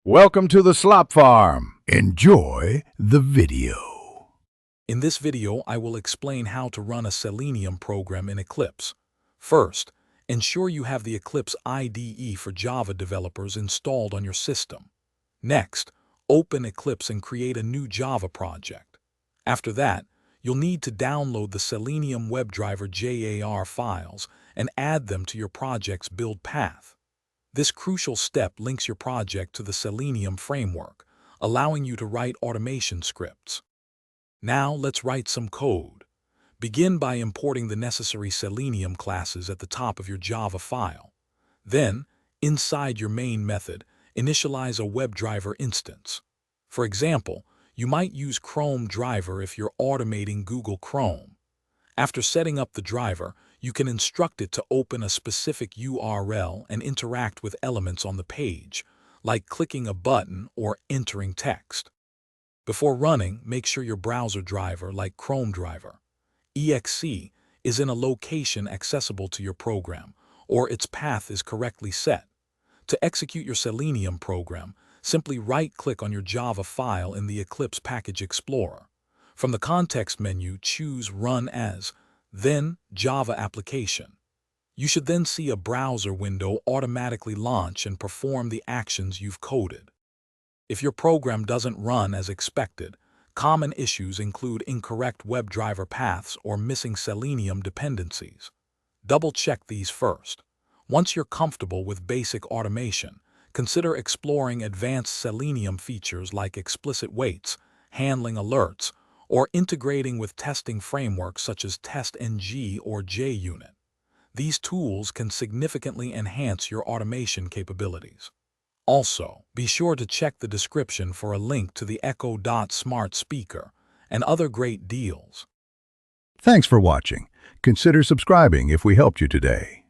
Welcome to the Slop Farm. Enjoy the video. In this video, I will explain how to run a Selenium program in Eclipse. First, ensure you have the Eclipse IDE for Java developers installed on your system. Next, open Eclipse and create a new Java project. After that, you'll need to download the Selenium WebDriver JAR files and add them to your project's build path. This crucial step links your project to the Selenium framework, allowing you to write automation scripts. Now let's write some code. Begin by importing the necessary Selenium classes at the top of your Java file. Then, inside your main method, initialize a WebDriver instance. For example, you might use Chrome driver if you're automating Google Chrome. After setting up the driver, you can instruct it to open a specific URL and interact with elements on the page, like clicking a button or entering text. Before running, make sure your browser driver, like Chrome driver, exe, is in a location accessible to your program, or its path is correctly set. To execute your Selenium program, simply right-click on your Java file in the Eclipse Package Explorer. From the context menu, choose Run As, then Java Application. You should then see a browser window automatically launch and perform the actions you've coded. If your program doesn't run as expected, common issues include incorrect WebDriver paths or missing Selenium dependencies. Double-check these first. Once you're comfortable with basic automation, consider exploring advanced Selenium features like explicit waits, handling alerts, or integrating with testing frameworks such as TestNG or JUnit. These tools can significantly enhance your automation capabilities. Also, be sure to check the description for a link to the Echo.Smart speaker and other great deals. Thanks for watching. Consider subscribing if we helped you today.